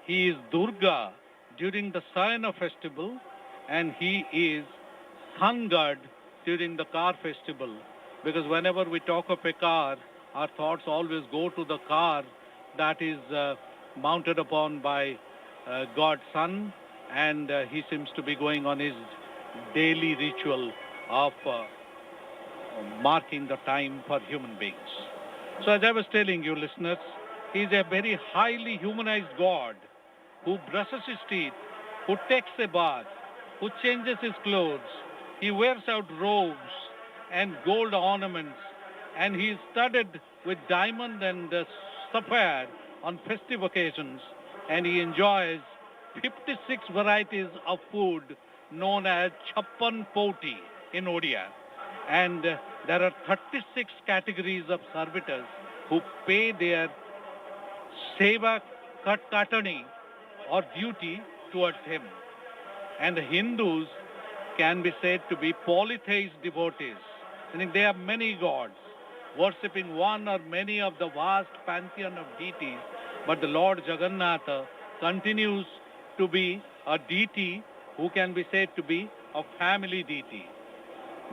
He is Durga during the Sayana festival, and he is Sun God during the car festival. Because whenever we talk of a car, our thoughts always go to the car that is mounted upon by God's Son, and he seems to be going on his daily ritual of marking the time for human beings. So as I was telling you, listeners, he is a very highly humanized God who brushes his teeth, who takes a bath, who changes his clothes. He wears out robes and gold ornaments, and he is studded with diamond and sapphire on festive occasions, and he enjoys 56 varieties of food known as Chappan Poti in Odia. And there are 36 categories of servitors who pay their seva katani or duty towards him. And the Hindus can be said to be polytheist devotees, meaning they have many gods, worshipping one or many of the vast pantheon of deities, but the Lord Jagannatha continues to be a deity who can be said to be a family deity.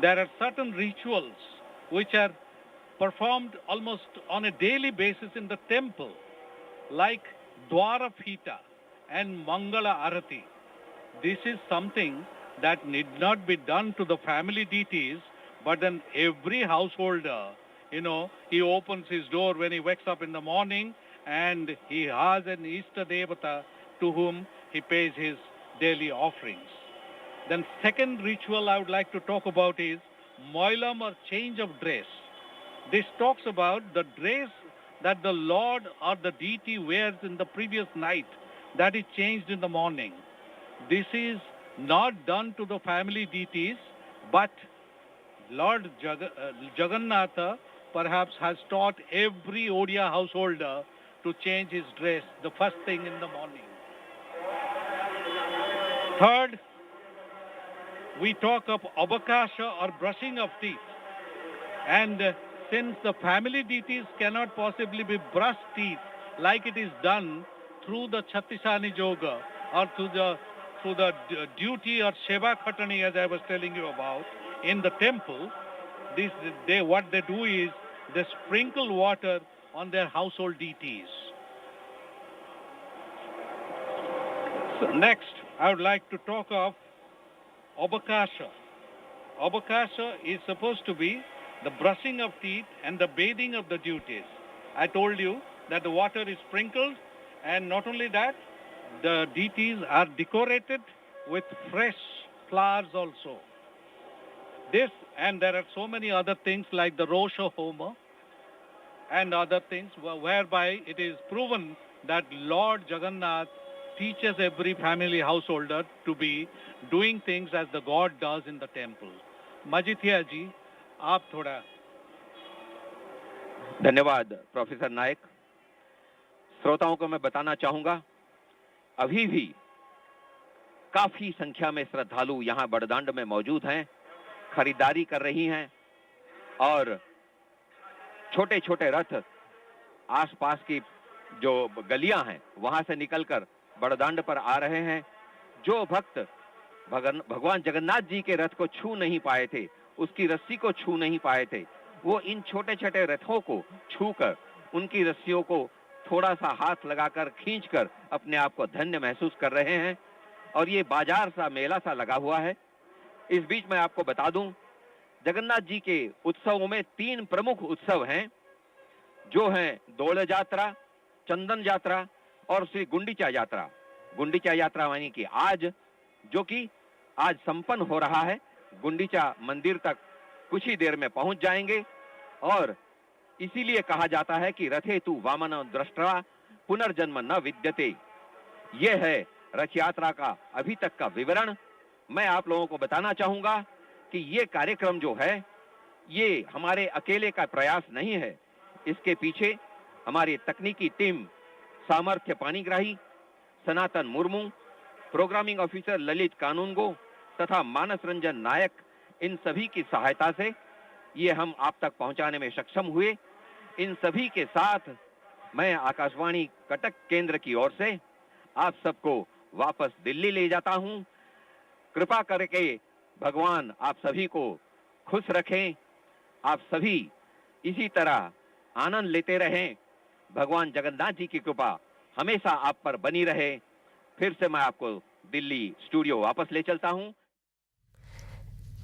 There are certain rituals which are performed almost on a daily basis in the temple, like Dwara Phita and Mangala Arati. This is something that need not be done to the family deities, but then every householder, he opens his door when he wakes up in the morning, and he has an Ishta Devata to whom he pays his daily offerings. Then second ritual I would like to talk about is moilam, or change of dress. This talks about the dress that the Lord or the deity wears in the previous night, that is changed in the morning. This is not done to the family deities, but Lord Jagannatha perhaps has taught every Odia householder to change his dress the first thing in the morning. Third, we talk of abakasha, or brushing of teeth. And since the family deities cannot possibly be brushed teeth like it is done through the Chhattisani Yoga, or through the duty or Sheva Khatani, as I was telling you about, in the temple, what they do is they sprinkle water on their household deities. So next, I would like to talk of abakasha. Abakasha is supposed to be the brushing of teeth and the bathing of the deities. I told you that the water is sprinkled, and not only that, the deities are decorated with fresh flowers also. This, and there are so many other things like the Rosha Homa and other things, whereby it is proven that Lord Jagannath teaches every family householder to be doing things as the God does in the temple. Majithia ji, आप थोड़ा. धन्यवाद professor नायक. श्रोताओं को मैं बताना चाहूंगा, अभी भी काफी संख्या में श्रद्धालु यहां बड़दांड में मौजूद हैं, खरीदारी कर रही हैं, और छोटे छोटे रथ आसपास की जो गलियां हैं वहां से निकलकर बड़दांड पर आ रहे हैं. जो भक्त भगवान जगन्नाथ जी के रथ को छू नहीं पाए थे, उसकी रस्सी को छू नहीं पाए थे, वो इन छोटे छोटे रथों को छूकर, उनकी रस्सियों को थोड़ा सा हाथ लगाकर खींचकर अपने आप को धन्य महसूस कर रहे हैं. और ये बाजार सा, मेला सा लगा हुआ है. इस बीच मैं आपको बता दूं, जगन्नाथ जी के उत्सवों में 3 प्रमुख उत्सव हैं, जो हैं दौड़ यात्रा, चंदन यात्रा और श्री गुंडीचा यात्रा. गुंडीचा यात्रा मानी कि आज, जो कि आज संपन्न हो रहा है. गुंडीचा मंदिर तक कुछ ही देर में पहुंच जाएंगे, और इसीलिए कहा जाता है कि रथे तु वामन दृष्टा पुनर्जन्म न विद्यते. यह है रथ यात्रा का अभी तक का विवरण. मैं आप लोगों को बताना चाहूंगा कि ये कार्यक्रम जो है, ये हमारे अकेले का प्रयास नहीं है. इसके पीछे हमारी तकनीकी टीम सामर्थ्य पानीग्राही, सनातन मुर्मू, प्रोग्रामिंग ऑफिसर ललित कानूनगो तथा मानस रंजन नायक, इन सभी की सहायता से ये हम आप तक पहुंचाने में सक्षम हुए. इन सभी के साथ मैं आकाशवाणी कटक केंद्र की ओर से आप सबको वापस दिल्ली ले जाता हूं. कृपा करके भगवान आप सभी को खुश रखें. आप सभी इसी तरह आनंद लेते रहें. भगवान जगन्नाथ जी की कृपा हमेशा आप पर बनी रहे. फिर से मैं आपको दिल्ली स्टूडियो वापस ले चलता हूं.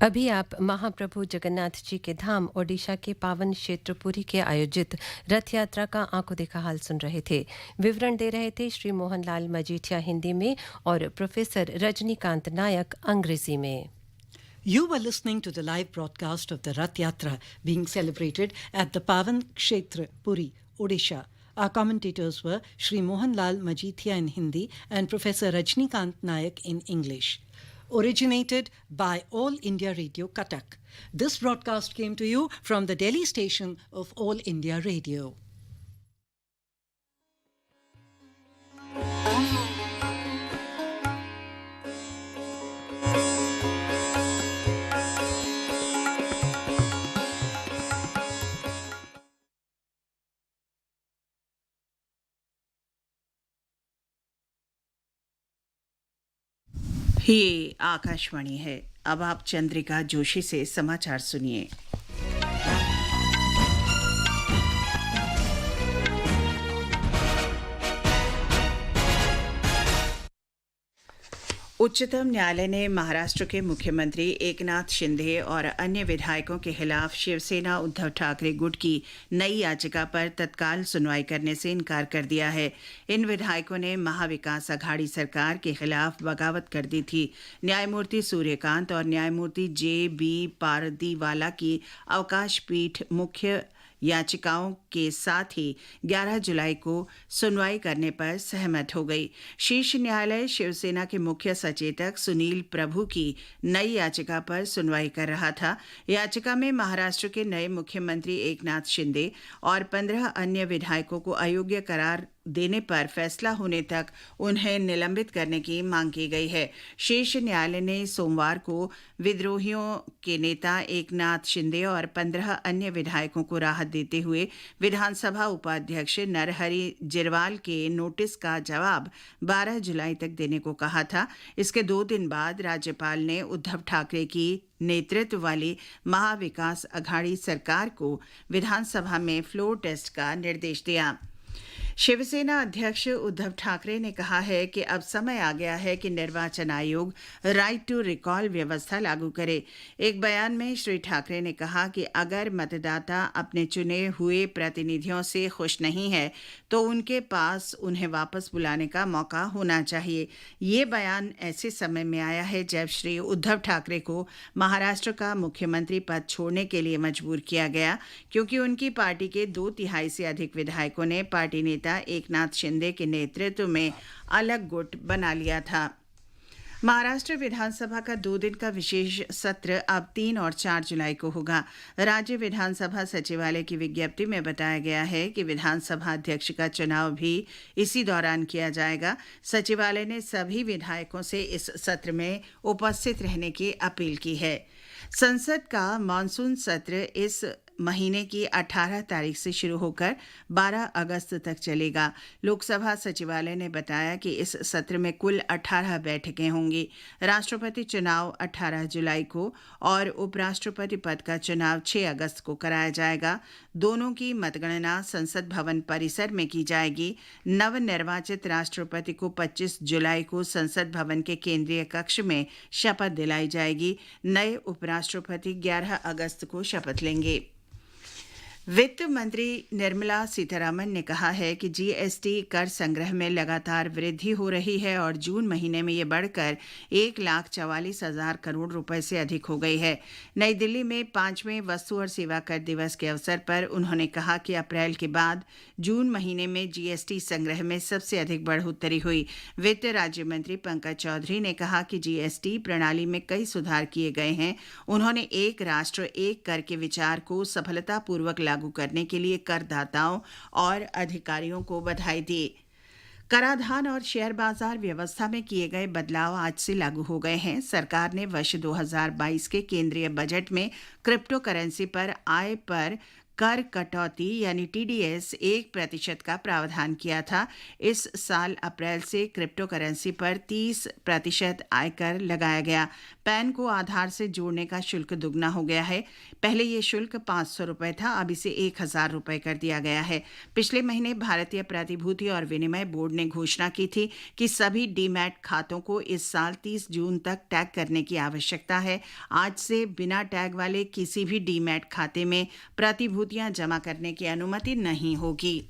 अभी आप महाप्रभु जगन्नाथ जी के धाम ओडिशा के पावन क्षेत्र पुरी के आयोजित रथ यात्रा का आंखों देखा हाल सुन रहे थे. विवरण दे रहे थे श्री मोहनलाल मजीठिया हिंदी में और प्रोफेसर रजनीकांत नायक अंग्रेजी में. You were listening to the live broadcast of the Rath Yatra being celebrated at the Pavan Kshetra, Puri, Odisha. Our commentators were Shri Mohanlal Majithia in Hindi and Professor Rajnikant Nayak in English. Originated by All India Radio Cuttack. This broadcast came to you from the Delhi station of All India Radio. ये आकाशवाणी है. अब आप चंद्रिका जोशी से समाचार सुनिए. उच्चतम न्यायालय ने महाराष्ट्र के मुख्यमंत्री एकनाथ शिंदे और अन्य विधायकों के खिलाफ शिवसेना उद्धव ठाकरे गुट की नई याचिका पर तत्काल सुनवाई करने से इनकार कर दिया है। इन विधायकों ने महाविकास अघाड़ी सरकार के खिलाफ बगावत कर दी थी। न्यायमूर्ति सूर्यकांत और न्यायमूर्ति जे.बी. पारदीवाला की अवकाश पीठ मुख्य याचिकाओं के साथ ही 11 जुलाई को सुनवाई करने पर सहमत हो गई। शीर्ष न्यायालय शिवसेना के मुख्य सचेतक सुनील प्रभु की नई याचिका पर सुनवाई कर रहा था। याचिका में महाराष्ट्र के नए मुख्यमंत्री एकनाथ शिंदे और 15 अन्य विधायकों को अयोग्य करार देने पर फैसला होने तक उन्हें निलंबित करने की मांग की गई है। शीर्ष न्यायालय ने सोमवार को विद्रोहियों के नेता एकनाथ शिंदे और 15 अन्य विधायकों को राहत देते हुए विधानसभा उपाध्यक्ष नरहरि जिरवाल के नोटिस का जवाब 12 जुलाई तक देने को कहा था। इसके 2 दिन बाद राज्यपाल ने उद्धव ठाकरे की नेतृत्व वाली महाविकास अघाड़ी सरकार को विधानसभा में फ्लोर टेस्ट का निर्देश दिया। शिवसेना अध्यक्ष उद्धव ठाकरे ने कहा है कि अब समय आ गया है कि निर्वाचन आयोग राइट टू रिकॉल व्यवस्था लागू करे। एक बयान में श्री ठाकरे ने कहा कि अगर मतदाता अपने चुने हुए प्रतिनिधियों से खुश नहीं है तो उनके पास उन्हें वापस बुलाने का मौका होना चाहिए। ये बयान ऐसे समय में आया है जब श्री उद्धव ठाकरे को महाराष्ट्र का मुख्यमंत्री पद छोड़ने के लिए मजबूर किया गया, क्योंकि उनकी पार्टी के 2/3 से अधिक विधायकों ने पार्टी नेता एकनाथ शिंदे के नेतृत्व में अलग गुट बना लिया था। महाराष्ट्र विधानसभा का 2 दिन का विशेष सत्र अब 3 और 4 जुलाई को होगा। राज्य विधानसभा सचिवालय की विज्ञप्ति में बताया गया है कि विधानसभा अध्यक्ष का चुनाव भी इसी दौरान किया जाएगा। सचिवालय ने सभी विधायकों से इस सत्र में उपस्थित रहने की अपील की है। संसद का मानसून सत्र इस महीने की 18 तारीख से शुरू होकर 12 अगस्त तक चलेगा। लोकसभा सचिवालय ने बताया कि इस सत्र में कुल 18 बैठकें होंगी। राष्ट्रपति चुनाव 18 जुलाई को और उपराष्ट्रपति पद का चुनाव 6 अगस्त को कराया जाएगा। दोनों की मतगणना संसद भवन परिसर में की जाएगी। नवनिर्वाचित राष्ट्रपति को 25 जुलाई को संसद भवन के केंद्रीय कक्ष में शपथ दिलाई जाएगी। नए उपराष्ट्रपति 11 अगस्त को शपथ लेंगे। वित्त मंत्री निर्मला सीतारामन ने कहा है कि जीएसटी कर संग्रह में लगातार वृद्धि हो रही है और जून महीने में ये बढ़कर 1,44,000 करोड़ रुपए से अधिक हो गई है। नई दिल्ली में 5वें वस्तु और सेवा कर दिवस के अवसर पर उन्होंने कहा कि अप्रैल के बाद जून महीने में जीएसटी संग्रह में सबसे अधिक बढ़ोतरी हुई। वित्त राज्य मंत्री पंकज चौधरी ने कहा कि जीएसटी प्रणाली में कई सुधार किए गए हैं। उन्होंने एक राष्ट्र एक कर के विचार को सफलतापूर्वक लागू करने के लिए करदाताओं और अधिकारियों को बधाई दी। कराधान और शेयर बाजार व्यवस्था में किए गए बदलाव आज से लागू हो गए हैं। सरकार ने वर्ष 2022 के केंद्रीय बजट में क्रिप्टो करेंसी पर आय पर कर कटौती यानी टीडीएस 1% का प्रावधान किया था। इस साल अप्रैल से क्रिप्टो करेंसी पर 30% आयकर लगाया गया। पैन को आधार से जोड़ने का शुल्क दुगना हो गया है। पहले ये शुल्क 500 रुपये था, अब इसे 1,000 रुपये कर दिया गया है। पिछले महीने भारतीय प्रतिभूति और विनिमय बोर्ड ने घोषणा की थी कि सभी डीमैट खातों को इस साल 30 जून तक टैग करने की आवश्यकता है। आज से बिना टैग वाले किसी भी डीमैट खाते में प्रतिभूतियां जमा करने की अनुमति नहीं होगी।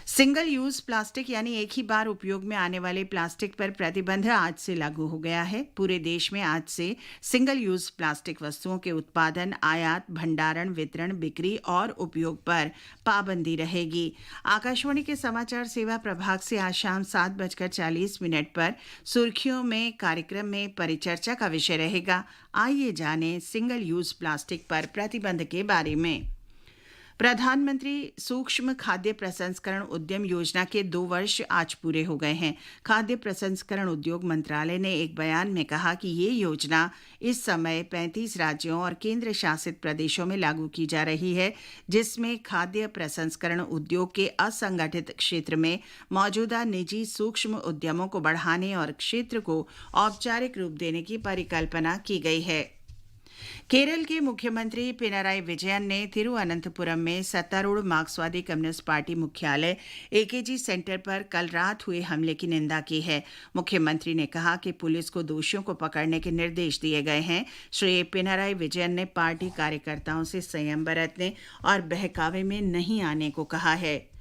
सिंगल यूज प्लास्टिक यानी एक ही बार उपयोग में आने वाले प्लास्टिक पर प्रतिबंध आज से लागू हो गया है। पूरे देश में आज से सिंगल यूज प्लास्टिक वस्तुओं के उत्पादन, आयात, भंडारण, वितरण, बिक्री और उपयोग पर पाबंदी रहेगी। आकाशवाणी के समाचार सेवा प्रभाग से आज शाम 7:40 पर सुर्खियों में कार्यक्रम में परिचर्चा का विषय रहेगा। आइए जानें सिंगल यूज प्लास्टिक पर प्रतिबंध के बारे में। प्रधानमंत्री सूक्ष्म खाद्य प्रसंस्करण उद्यम योजना के 2 वर्ष आज पूरे हो गए हैं। खाद्य प्रसंस्करण उद्योग मंत्रालय ने एक बयान में कहा कि ये योजना इस समय 35 राज्यों और केंद्र शासित प्रदेशों में लागू की जा रही है, जिसमें खाद्य प्रसंस्करण उद्योग के असंगठित क्षेत्र में मौजूदा निजी सूक्ष्म उद्यमों को बढ़ाने और क्षेत्र को औपचारिक रूप देने की परिकल्पना की गई है। केरल के मुख्यमंत्री पिनाराई विजयन ने तिरुवनंतपुरम में सत्तारूढ़ मार्क्सवादी कम्युनिस्ट पार्टी मुख्यालय एकेजी सेंटर पर कल रात हुए हमले की निंदा की है। मुख्यमंत्री ने कहा कि पुलिस को दोषियों को पकड़ने के निर्देश दिए गए हैं। श्री पिनाराई विजयन ने पार्टी कार्यकर्ताओं से संयम बरतने और बहकावे में नहीं आने को कहा है।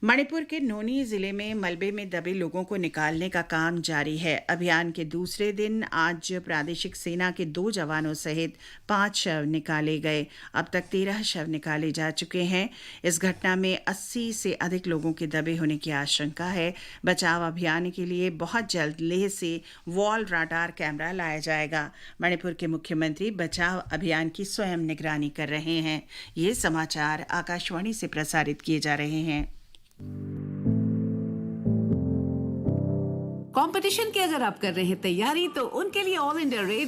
मणिपुर के नोनी जिले में मलबे में दबे लोगों को निकालने का काम जारी है। अभियान के दूसरे दिन आज प्रादेशिक सेना के 2 जवानों सहित 5 शव निकाले गए। अब तक 13 शव निकाले जा चुके हैं। इस घटना में 80 से अधिक लोगों के दबे होने की आशंका है। बचाव अभियान के लिए बहुत जल्द लेह से वॉल राडार कैमरा लाया जाएगा। मणिपुर के मुख्यमंत्री बचाव अभियान की स्वयं निगरानी कर रहे हैं। ये समाचार आकाशवाणी से प्रसारित किए जा रहे हैं। कंपटीशन की अगर आप कर रहे हैं तैयारी, तो उनके लिए ऑल इंडिया रेडियो